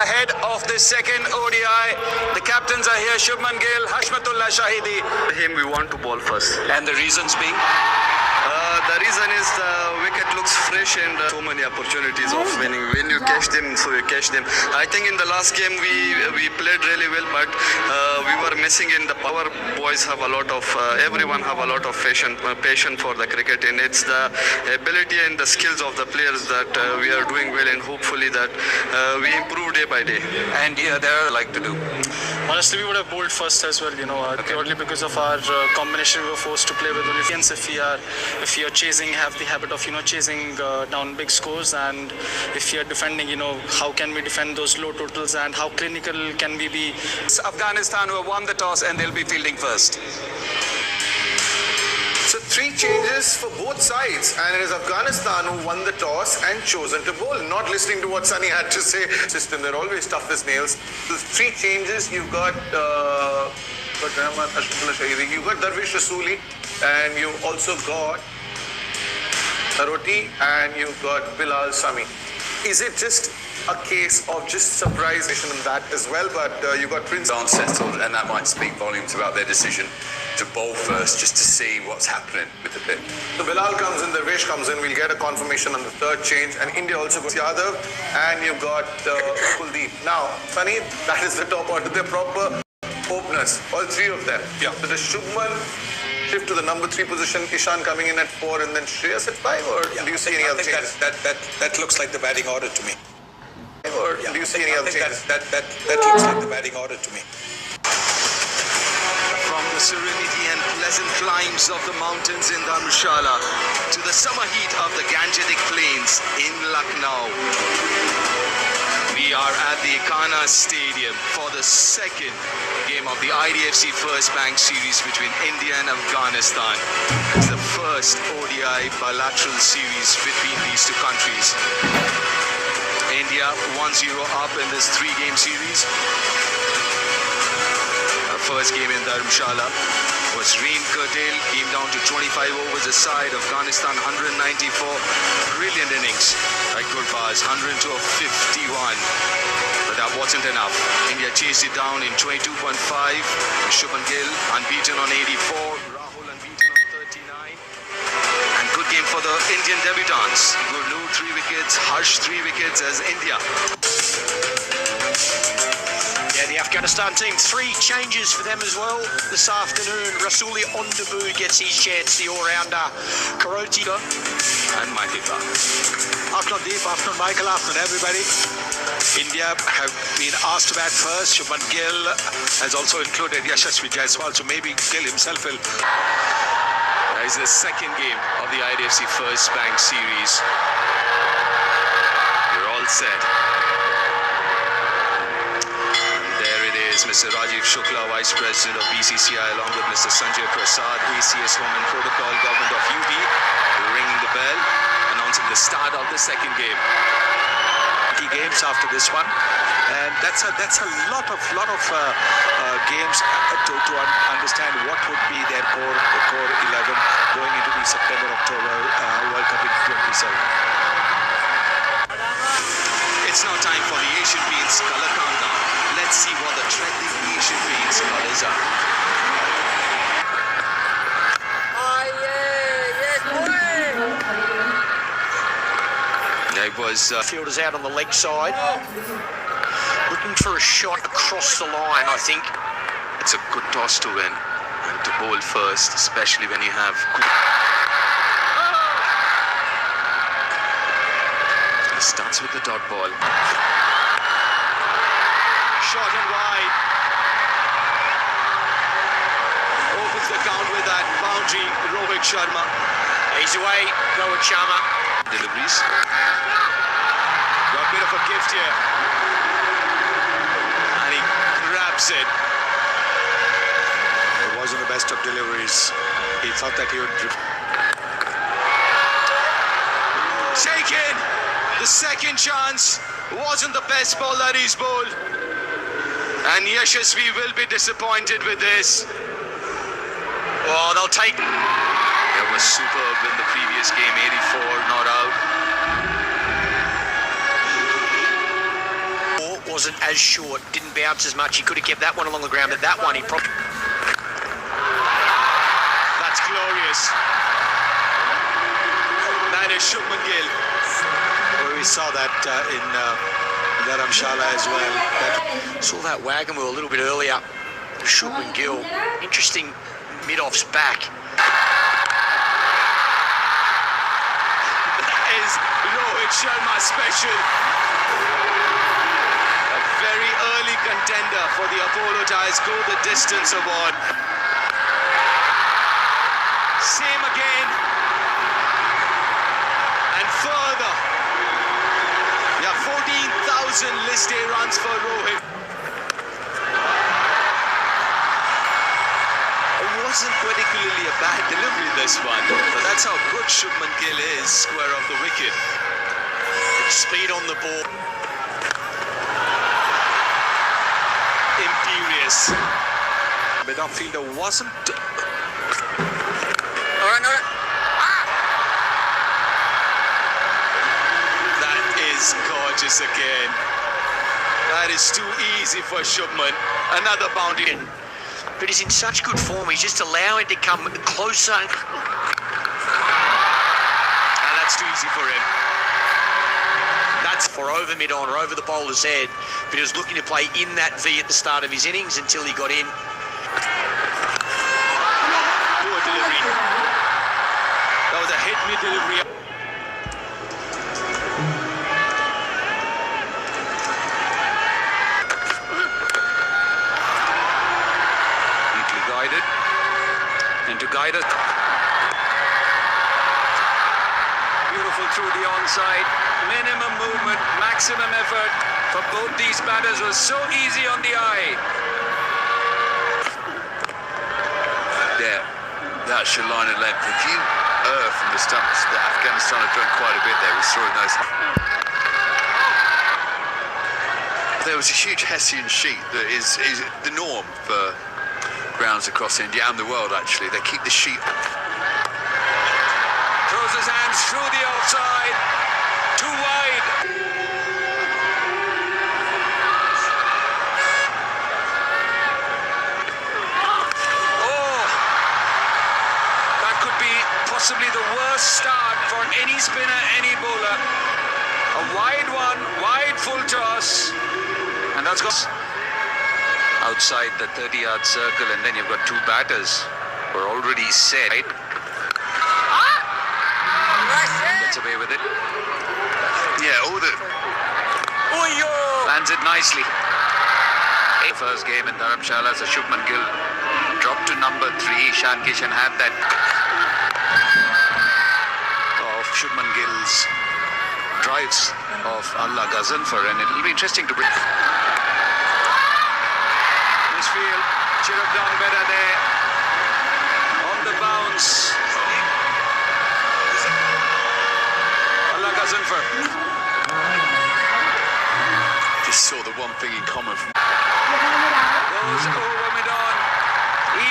ahead of the second ODI. The captains are here, Shubman Gill, Hashmatullah Shahidi. Him, we want to ball first. And the reasons being? The reason is the wicket looks fresh and so many opportunities of winning. When you catch them, so you catch them. I think in the last game we played really well, but we were missing in the power. Boys have a lot of, everyone have a lot of passion for the cricket, and it's the ability and the skills of the players that we are doing well, and hopefully that we improve day by day. And yeah, there are like to do. Honestly, we would have bowled first as well, purely because of our combination we were forced to play with only fans. If we are chasing, have the habit of chasing down big scores, and if we are defending, how can we defend those low totals, and how clinical can we be? It's Afghanistan who have won the toss and they'll be fielding first. So 3 changes for both sides, and it is Afghanistan who won the toss and chosen to bowl. Not listening to what Sunny had to say. System, they're always tough as nails. So 3 changes. You've got Rahmat, Hashmatullah Shahidi, you've got Darvish Rasooli, and you've also got Roti, and you've got Bilal Sami. Is it just a case of just surprise in that as well? But you got Prince aren't settled, and that might speak volumes about their decision to bowl first, just to see what's happening with the pitch. So Bilal comes in, Darvish comes in. We'll get a confirmation on the 3rd change, and India also goes Yadav, and you've got Kuldeep. Now, Sunny, that is the top order. They're proper openers, all 3 of them. Yeah. So does Shubman shift to the number 3 position, Ishan coming in at 4, and then Shreyas at 5, or do you see any other changes? That looks like the batting order to me. Or do you see any other changes? That looks like the batting order to me. From the serenity and pleasant climbs of the mountains in Dharamshala to the summer heat of the Gangetic Plains in Lucknow, we are at the Ekana Stadium for the second game of the IDFC First Bank Series between India and Afghanistan. It's the first ODI bilateral series between these 2 countries. India 1-0 up in this 3-game series. First game in Dharamshala was rain curtailed, came down to 25 overs a side. Afghanistan 194, brilliant innings by Gurbaz, 102 of 51, but that wasn't enough. India chased it down in 22.5. Shubman Gill unbeaten on 84, Rahul unbeaten on 39, and good game for the Indian debutants. Gurnoor 3 wickets, Harsh 3 wickets as India. Yeah, the Afghanistan team, 3 changes for them as well this afternoon. Rasooli on debut gets his chance, the all-rounder. Karoti And Mahiba. Afternoon Deep, afternoon Michael, afternoon everybody. India have been asked to bat first. Shubman Gill has also included Yashasvi Jaiswal, so maybe Gill himself will. That is the second game of the IDFC First Bank Series. You're all set. Mr. Rajiv Shukla, Vice President of BCCI, along with Mr. Sanjay Prasad, ACS Home and Protocol, Government of UP, ringing the bell, announcing the start of the second game. Games after this one, and that's a lot of games to understand what would be their core 11 going into the September-October World Cup in 27. It's now time for the Asian Paints color countdown. Let's see what the trending Asian Paints colors are. It was Fielders out on the leg side, looking for a shot across the line. I think it's a good toss to win and to bowl first, especially when you have It starts with the dot ball. Short and wide. Opens the count with that boundary. Rohit Sharma. he's away. Rohit Sharma. Deliveries. Got a bit of a gift here. And he grabs it. It wasn't the best of deliveries. He thought that he would. Taken. The second chance wasn't the best ball that he's bowled. And Yashasvi will be disappointed with this. Oh, they'll take. It was superb in the previous game, 84 not out. wasn't as short, didn't bounce as much. He could have kept that one along the ground, but that one he probably... That's glorious. That is Shubman Gill. Well, we saw that in Dharamshala as well. Saw that wagon wheel a little bit earlier. Shubman Gill. Interesting mid-offs back. That is Rohit Sharma special. A very early contender for the Apollo Tyres Go the Distance Award. Same again. And further. Yeah, 14,000 list A runs for Rohit. It wasn't particularly a bad delivery, this one. But that's how good Shubman Gill is, square of the wicket. Speed on the ball. Imperious. Midfielder wasn't... That is gorgeous again. That is too easy for Shubman. Another boundary. But he's in such good form, he's just allowing it to come closer. And that's too easy for him. That's for over mid-on or over the bowler's head. But he was looking to play in that V at the start of his innings until he got in. Poor delivery. That was a hit-me delivery. Neatly guided. And to guide it. Beautiful through the onside. Minimum movement, maximum effort for both these batters was so easy on the eye. There, that should line of length. If you err from the stumps that Afghanistan have done quite a bit there with throwing those. There was a huge Hessian sheet that is the norm for grounds across India and the world actually. They keep the sheet. Throws his hands through the outside. Too wide. Oh, that could be possibly the worst start for any spinner, any bowler. A wide one, wide full toss, and that's got outside the 30-yard circle, and then you've got two batters who are already set. Right? Gets away with it. Yeah, all the. Lands it nicely. The first game in Dharamshala, so Shubman Gill dropped to number 3. Ishan Kishan had that of Shubman Gill's drives of Allah Ghazanfar, and it'll be interesting to bring. Misfield should have done better there. On the bounce. Allah Ghazanfar. Just saw the one thing in common. Goes over mid-on.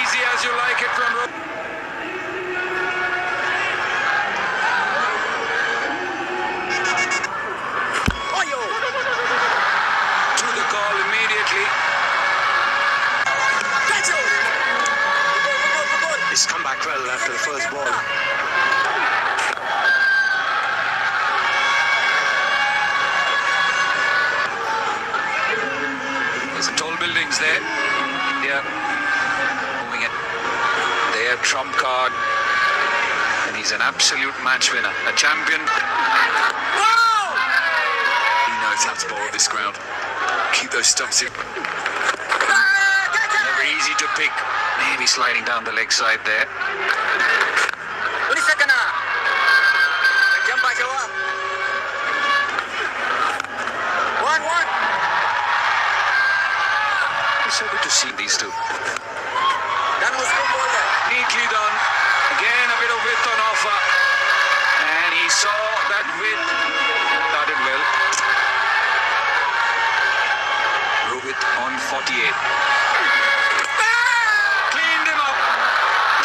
Easy as you like it from to the call immediately. He's come back well after the first ball. There's some tall buildings there. Yeah. Moving it. Their trump card. And he's an absolute match winner. A champion. He knows how to bowl at this ground. Keep those stumps in. Never easy to pick. Maybe sliding down the leg side there. It's so good to see these two. Neatly done. Again, a bit of width on offer. And he saw that width. Started well. Rohit on 48. Cleaned him up.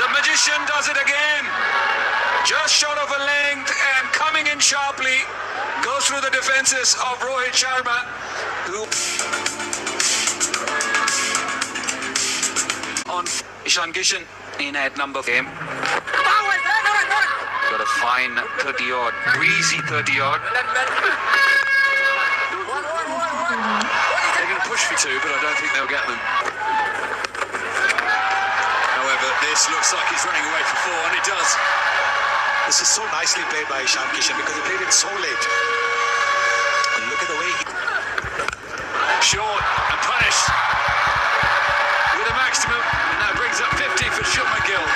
The magician does it again. Just short of a length and coming in sharply, goes through the defenses of Rohit Sharma, who on Ishan Kishan in at number game. Got a fine 30 odd, breezy 30 odd. They're going to push for two, but I don't think they'll get them. However, this looks like he's running away for four, and it does. This is so nicely played by Ishan Kishan because he played it so late. And look at the way he... Short and punished with a maximum, and that brings up 50 for Shubman Gill.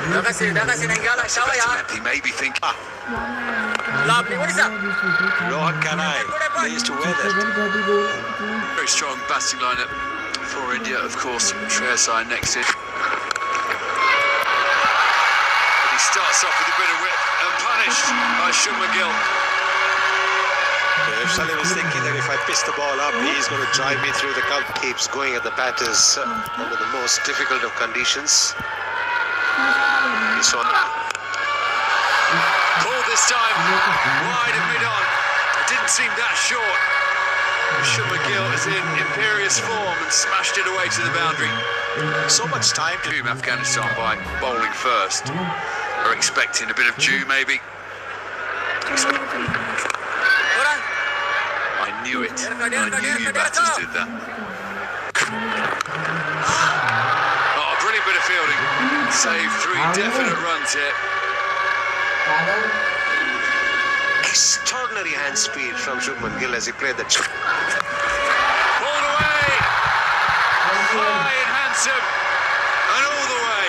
He may be thinking, Rohan Kanai plays to wear that. very strong batting lineup for India, of course. Shreyas next in. But he starts off with a bit of whip and punished by Shubman Gill. If Saleh was thinking that if I piss the ball up, he's going to drive me through the cup. Keeps going at the batters under the most difficult of conditions. He saw Called this time, wide and mid-on. It didn't seem that short. Shubman Gill is in imperious form and smashed it away to the boundary. so much time to... Afghanistan by bowling first. Are expecting a bit of dew, maybe. I knew it. I knew you batters did that. Oh, brilliant bit of fielding. Saved 3 definite runs here. Extraordinary hand speed from Shubman Gill as he played that shot. Pulled away. High and handsome. And all the way.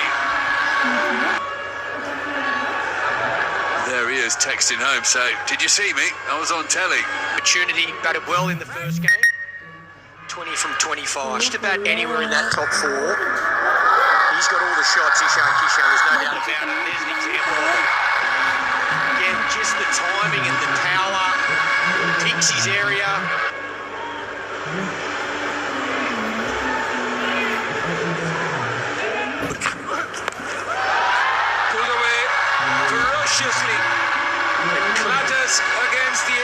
There he is, texting home. So, did you see me? I was on telly. Opportunity, batted well in the first game. 20 from 25. Just about anywhere in that top 4. He's got all the shots, Ishan Kishan, there's no doubt about it. There's an example of it. Again, just the timing and the power. Picks his area. Pulled away ferociously. It clatters against the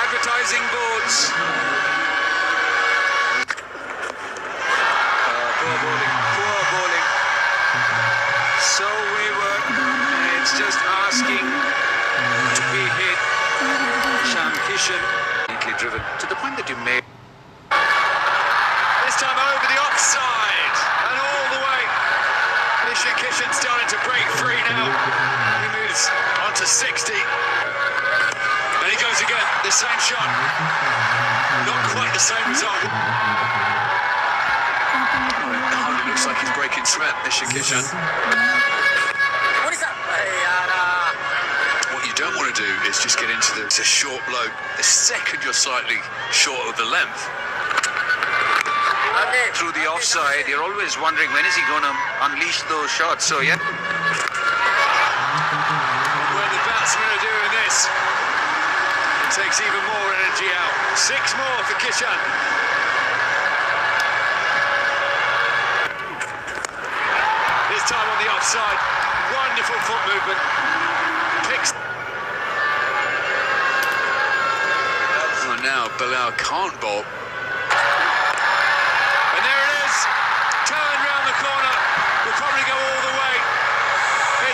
advertising boards. Poor bowling. So wayward. It's just asking to be hit. Ishan Kishan, neatly driven to the point that you made. This time over the offside and all the way. Ishan Kishan starting to break free now. He moves on to 60. And he goes again. The same shot. Not quite the same result. It looks like he's breaking sweat, Ishan Kishan. What you don't want to do is just get into the short blow. The second you're slightly short of the length. Through the offside, you're always wondering when is he going to unleash those shots. So yeah. When the batsmen are doing this, it takes even more energy out. 6 more for Kishan. This time on the offside, wonderful foot movement. Picks. Oh, now Bilal can't bowl. And there it is. Turn round the corner. Will probably go all the way.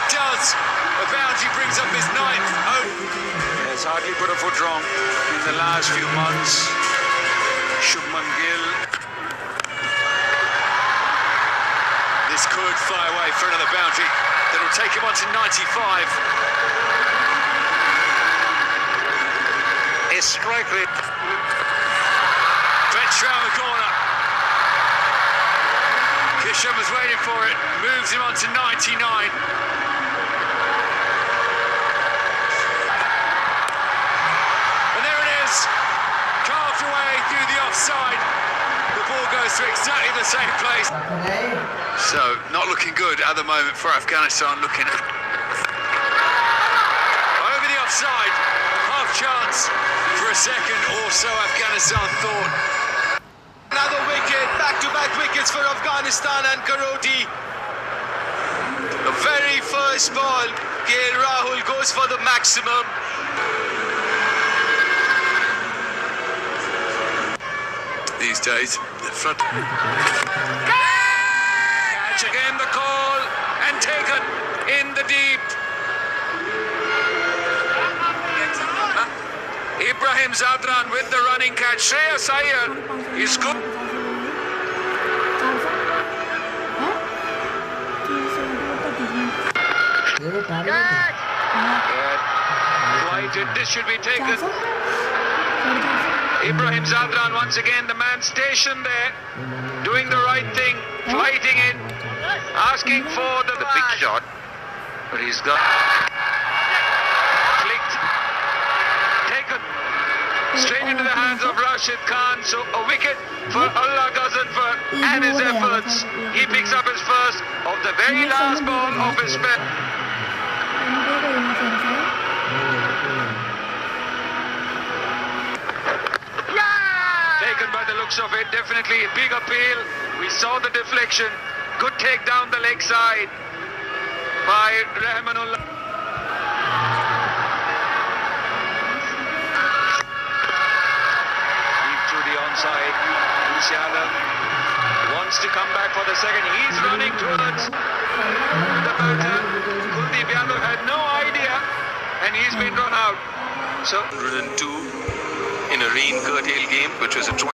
It does. A boundary brings up his 9th. Oh. Has hardly put a foot wrong in the last few months. Shubman Gill. This could fly away for another boundary. That'll take him on to 95. A strike rate. Fetched round the corner. Kishan was waiting for it. Moves him on to 99. And there it is. Carved away through the offside. The ball goes to exactly the same place. So, not looking good at the moment for Afghanistan. Looking Over the offside. Half chance for a second or so, Afghanistan thought. Another wicket, back-to-back wickets for Afghanistan and Karoti. a very first ball, KL Rahul goes for the maximum. These days, the front. Catch again, the call, and taken in the deep. Ibrahim Zadran with the running catch. Shreyas Iyer is good. This should be taken. Ibrahim Zadran once again, the man stationed there, doing the right thing, fighting it, asking for the big shot, but he's got flicked, taken straight into the hands of Rashid Khan. So a wicket for Allah Ghazanfar and his efforts. He picks up his first of the very last ball of his spell. Taken by the looks of it, definitely a big appeal. We saw the deflection. Good take down the leg side by Rahmanullah. Deep through the onside. Yadav wants to come back for the second. He's running towards the batter. Kuldeep Yadav had no idea, and he's been run out. So 102 in a rain curtail game, which was a